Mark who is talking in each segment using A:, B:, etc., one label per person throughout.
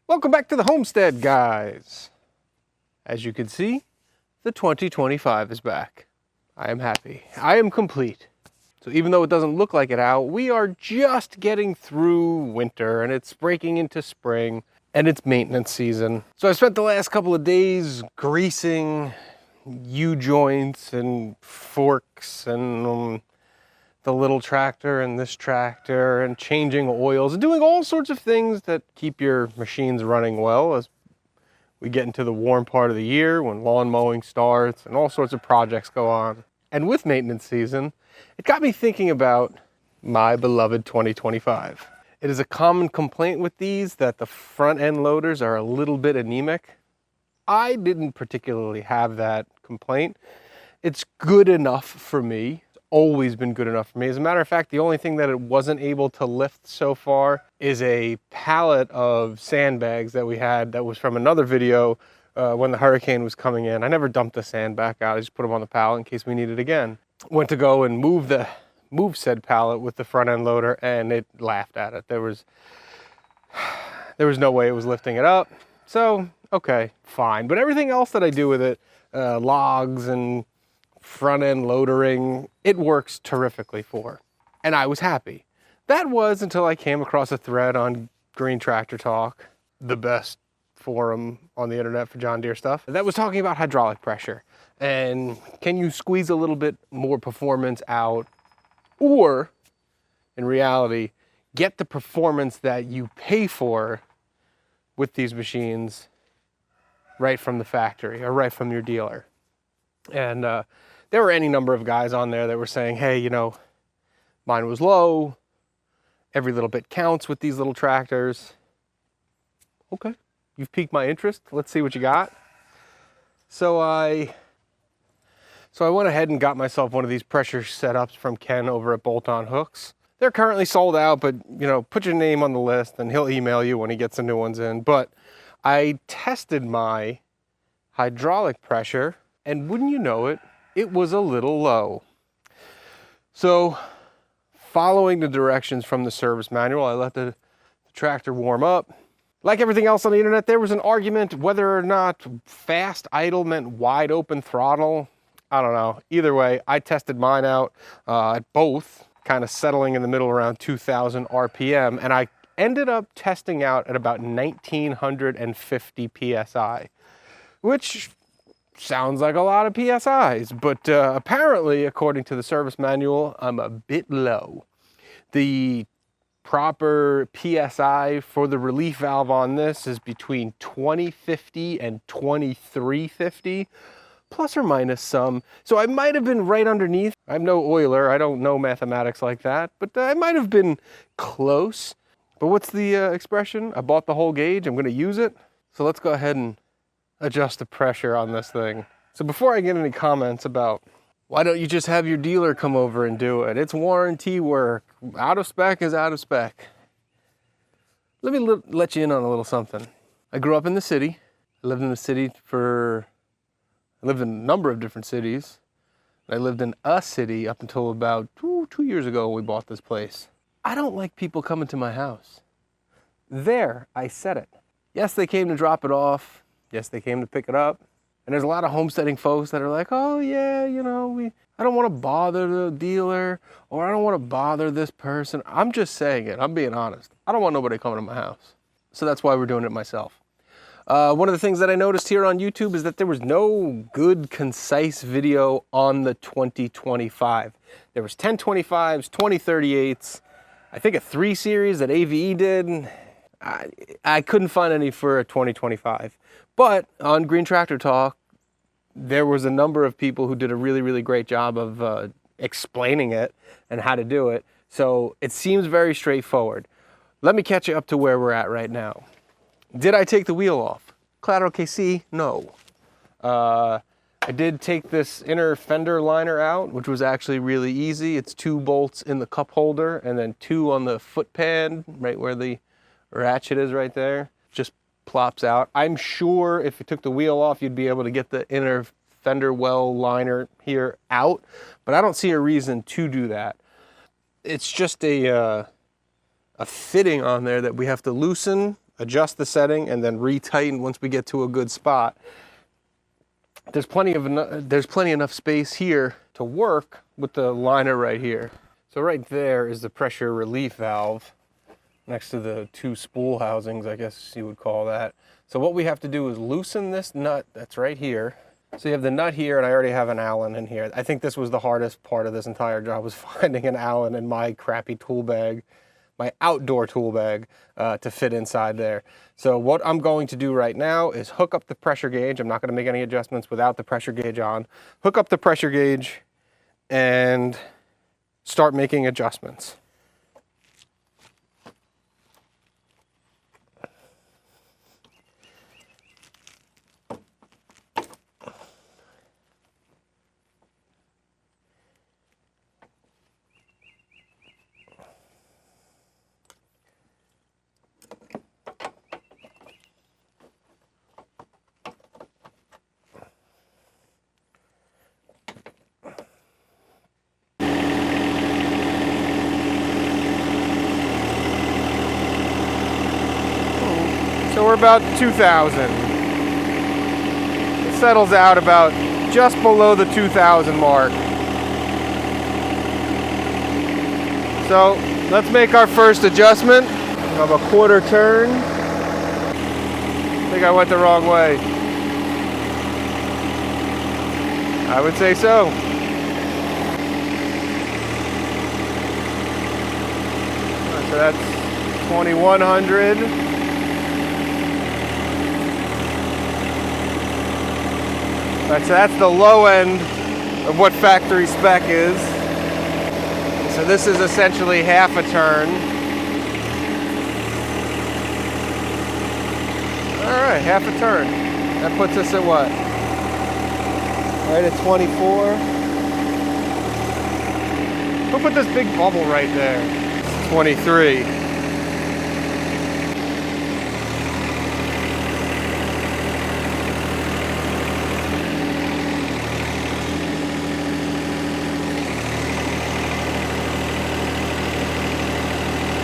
A: Welcome back to the homestead, guys. As you can see, the 2025 is back. I am happy. I am complete. So even though it doesn't look like it out, we are just getting through winter and it's breaking into spring and it's maintenance season. So I spent the last couple of days greasing U-joints and forks and the little tractor and this tractor and changing oils and doing all sorts of things that keep your machines running well as we get into the warm part of the year when lawn mowing starts and all sorts of projects go on. And with maintenance season, it got me thinking about my beloved 2025. It is a common complaint with these that the front end loaders are a little bit anemic. I didn't particularly have that complaint. It's good enough for me. Always been good enough for me. As a matter of fact, the only thing that it wasn't able to lift so far is a pallet of sandbags that we had that was from another video when the hurricane was coming in. I never dumped the sand back out. I just put them on the pallet in case we need it again. Went to go and move said pallet with the front end loader and it laughed at it. There was no way it was lifting it up. So, okay, fine. But everything else that I do with it, logs and front end loadering, it works terrifically for. And I was happy. That was until I came across a thread on Green Tractor Talk, the best forum on the internet for John Deere stuff, that was talking about hydraulic pressure. And can you squeeze a little bit more performance out, or in reality, get the performance that you pay for with these machines right from the factory or right from your dealer. And there were any number of guys on there that were saying, hey, you know, mine was low. Every little bit counts with these little tractors. Okay, you've piqued my interest. Let's see what you got. So I went ahead and got myself one of these pressure setups from Ken over at Bolt On Hooks. They're currently sold out, but you know, put your name on the list and he'll email you when he gets the new ones in. But I tested my hydraulic pressure and wouldn't you know it, it was a little low. So following the directions from the service manual, I let the tractor warm up. Like everything else on the internet, there was an argument whether or not fast idle meant wide open throttle. I don't know. Either way, I tested mine out at both, kind of settling in the middle around 2,000 RPM, and I ended up testing out at about 1,950 PSI, which sounds like a lot of PSIs, but apparently, according to the service manual, I'm a bit low. The proper PSI for the relief valve on this is between 2050 and 2350, plus or minus some. So I might have been right underneath. I'm no oiler, I don't know mathematics like that, but I might have been close. But what's the expression? I bought the whole gauge, I'm gonna use it. So let's go ahead and adjust the pressure on this thing. So before I get any comments about why don't you just have your dealer come over and do it? It's warranty work. Out of spec is out of spec. Let me let you in on a little something. I grew up in the city. I lived in a number of different cities. I lived in a city up until about 2 years ago when we bought this place. I don't like people coming to my house. There, I said it. Yes, they came to drop it off. Yes, they came to pick it up. And there's a lot of homesteading folks that are like, oh yeah, you know, I don't want to bother the dealer, or I don't want to bother this person. I'm just saying it, I'm being honest. I don't want nobody coming to my house. So that's why we're doing it myself. One of the things that I noticed here on YouTube is that there was no good, concise video on the 2025. There was 1025s, 2038s, I think a 3 series that AVE did. I couldn't find any for a 2025. But on Green Tractor Talk, there was a number of people who did a really, really great job of explaining it and how to do it. So it seems very straightforward. Let me catch you up to where we're at right now. Did I take the wheel off? Claro que sí, no. I did take this inner fender liner out, which was actually really easy. It's 2 bolts in the cup holder and then 2 on the foot pad, right where the ratchet is right there. Just plops out. I'm sure if you took the wheel off, you'd be able to get the inner fender well liner here out, but I don't see a reason to do that. It's just a fitting on there that we have to loosen adjust the setting and then retighten once we get to a good spot. There's plenty enough space here to work with the liner right here. So right there is the pressure relief valve next to the two spool housings, I guess you would call that. So what we have to do is loosen this nut that's right here. So you have the nut here, and I already have an Allen in here. I think this was the hardest part of this entire job, was finding an Allen in my crappy tool bag, my outdoor tool bag, to fit inside there. So what I'm going to do right now is hook up the pressure gauge. I'm not going to make any adjustments without the pressure gauge on. Hook up the pressure gauge and start making adjustments. So we're about 2,000. It settles out about just below the 2,000 mark. So let's make our first adjustment of a quarter turn. I think I went the wrong way. I would say so. So that's 2,100. All right, so that's the low end of what factory spec is. So this is essentially half a turn. All right, half a turn. That puts us at what? Right at 24. We'll put this big bubble right there. It's 23.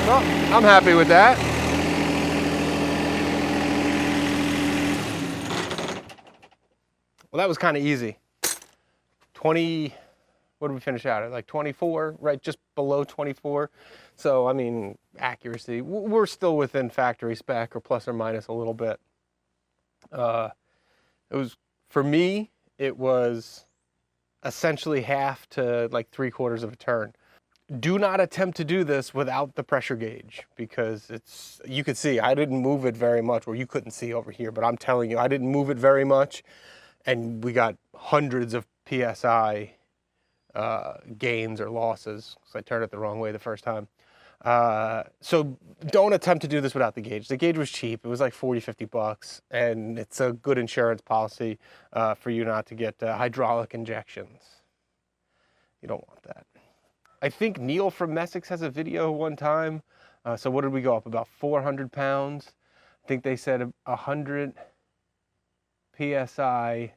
A: Well, I'm happy with that. Well, that was kind of easy. 20, what did we finish out at? Like 24, right? Just below 24. So, I mean, accuracy, we're still within factory spec or plus or minus a little bit. It was, for me, it was essentially half to like 3/4 of a turn. Do not attempt to do this without the pressure gauge, because it's, you could see I didn't move it very much, or you couldn't see over here, but I'm telling you, I didn't move it very much, and we got hundreds of PSI gains or losses, because I turned it the wrong way the first time. So don't attempt to do this without the gauge. The gauge was cheap. It was like 40, 50 bucks, and it's a good insurance policy for you not to get hydraulic injections. You don't want that. I think Neil from Messick's has a video one time. So what did we go up? About 400 pounds. I think they said 100 PSI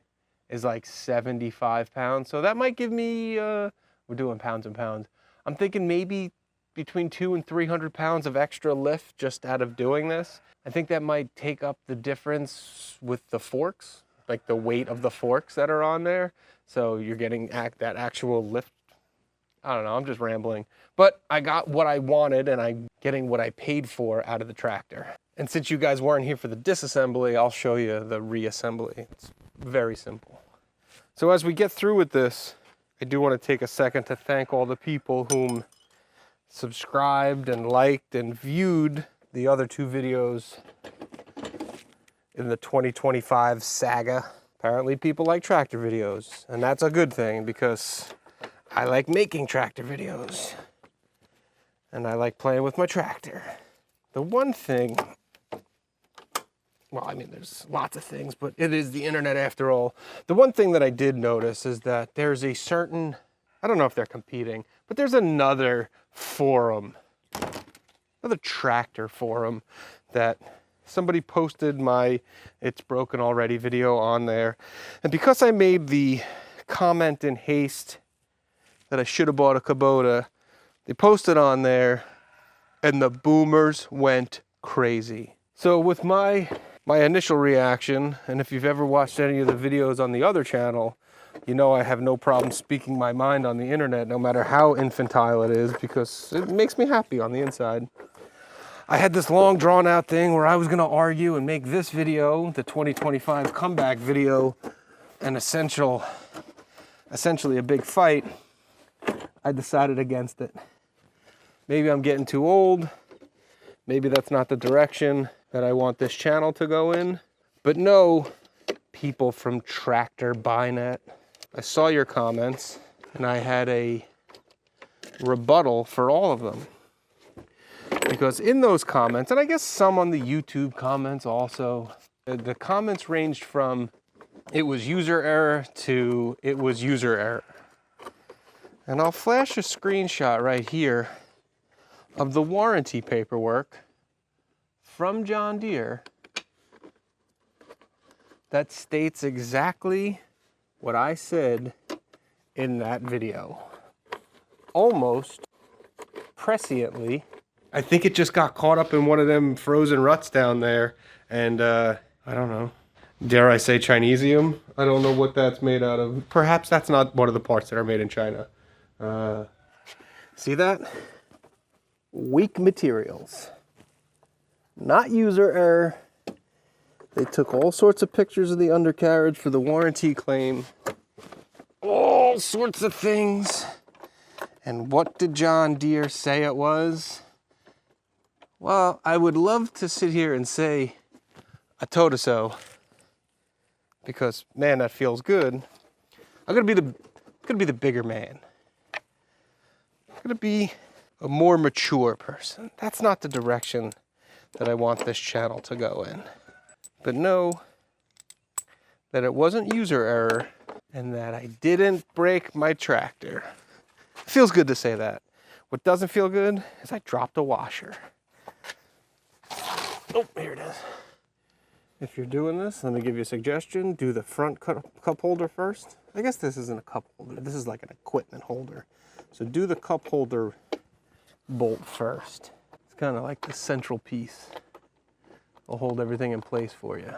A: is like 75 pounds. So that might give me, we're doing pounds and pounds. I'm thinking maybe between 200 and 300 pounds of extra lift just out of doing this. I think that might take up the difference with the forks, like the weight of the forks that are on there. So you're getting that actual lift. I don't know, I'm just rambling. But I got what I wanted, and I'm getting what I paid for out of the tractor. And since you guys weren't here for the disassembly, I'll show you the reassembly. It's very simple. So as we get through with this, I do want to take a second to thank all the people whom subscribed and liked and viewed the other two videos in the 2025 saga. Apparently people like tractor videos, and that's a good thing, because I like making tractor videos, and I like playing with my tractor. The one thing, well, I mean, there's lots of things, but it is the internet after all. The one thing that I did notice is that there's a certain, I don't know if they're competing, but there's another forum, another tractor forum, that somebody posted my It's Broken Already video on there. And because I made the comment in haste that I should have bought a Kubota, they posted on there, and the boomers went crazy. So with my initial reaction, and if you've ever watched any of the videos on the other channel, you know I have no problem speaking my mind on the internet, no matter how infantile it is, because it makes me happy on the inside. I had this long drawn out thing where I was gonna argue and make this video, the 2025 comeback video, an essentially a big fight. I decided against it. Maybe I'm getting too old. Maybe that's not the direction that I want this channel to go in. But no, people from Tractor Buynet, I saw your comments and I had a rebuttal for all of them. Because in those comments, and I guess some on the YouTube comments also, the comments ranged from it was user error to it was user error. And I'll flash a screenshot right here of the warranty paperwork from John Deere that states exactly what I said in that video. Almost presciently. I think it just got caught up in one of them frozen ruts down there, and I don't know, dare I say Chinesium? I don't know what that's made out of. Perhaps that's not one of the parts that are made in China. See that? Weak materials. Not user error. They took all sorts of pictures of the undercarriage for the warranty claim. All sorts of things. And what did John Deere say it was? Well, I would love to sit here and say I told her so, because man, that feels good. I'm gonna be the bigger man. I'm gonna be a more mature person. That's not the direction that I want this channel to go in. But know that it wasn't user error and that I didn't break my tractor. It feels good to say that. What doesn't feel good is I dropped a washer. Oh, here it is. If you're doing this, let me give you a suggestion. Do the front cup holder first. I guess this isn't a cup holder. This is like an equipment holder. So do the cup holder bolt first. It's kind of like the central piece. It'll hold everything in place for you.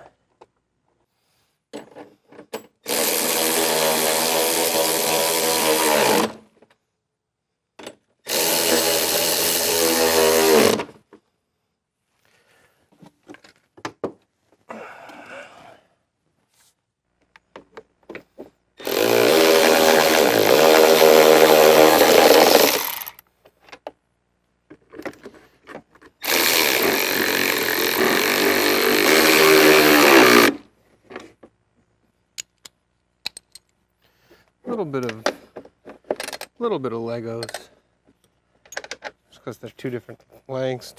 A: Little bit of Legos, just because they're two different lengths,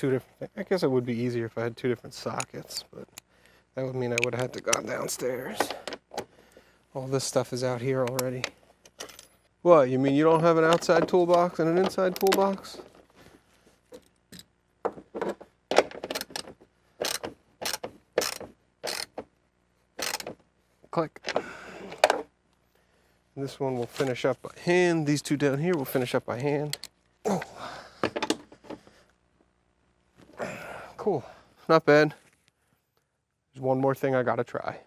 A: I guess it would be easier if I had two different sockets, but that would mean I would have had to go downstairs. All this stuff is out here already. What, you mean you don't have an outside toolbox and an inside toolbox? Click. This one will finish up by hand. These two down here will finish up by hand. Oh. Cool. Not bad. There's one more thing I gotta try.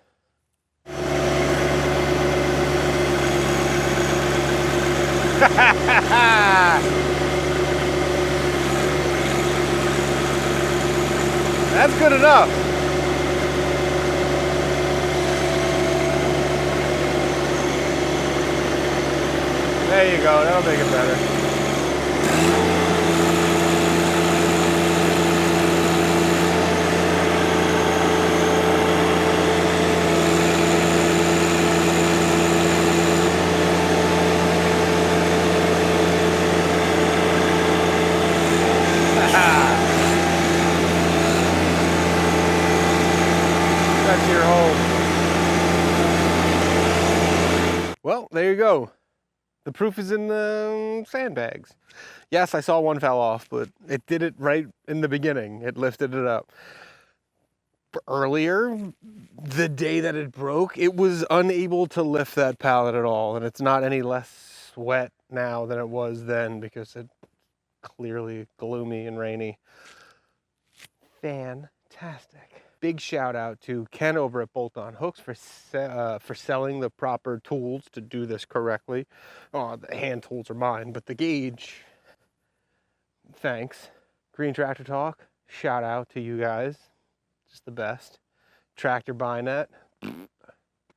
A: That's good enough. There you go, that'll make it better. That's your home. Well, there you go. The proof is in the sandbags. Yes, I saw one fell off, but it did it right in the beginning. It lifted it up. Earlier, the day that it broke, it was unable to lift that pallet at all, and it's not any less wet now than it was then because it's clearly gloomy and rainy. Fantastic. Fantastic. Big shout out to Ken over at Bolt On Hooks for selling the proper tools to do this correctly. Oh, the hand tools are mine, but the gauge, thanks. Green Tractor Talk, shout out to you guys. Just the best. Tractor Buy Net.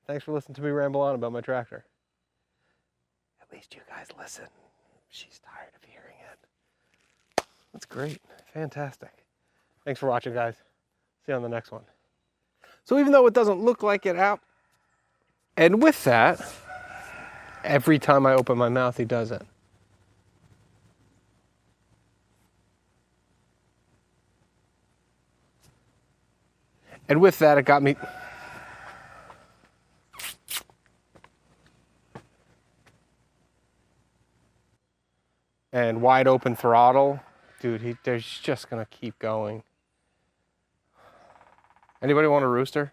A: Thanks for listening to me ramble on about my tractor. At least you guys listen. She's tired of hearing it. That's great. Fantastic. Thanks for watching, guys. See you on the next one. So even though it doesn't look like it out, and with that, every time I open my mouth, he does it. And with that, it got me. And wide open throttle. Dude, there's just gonna keep going. Anybody want a rooster?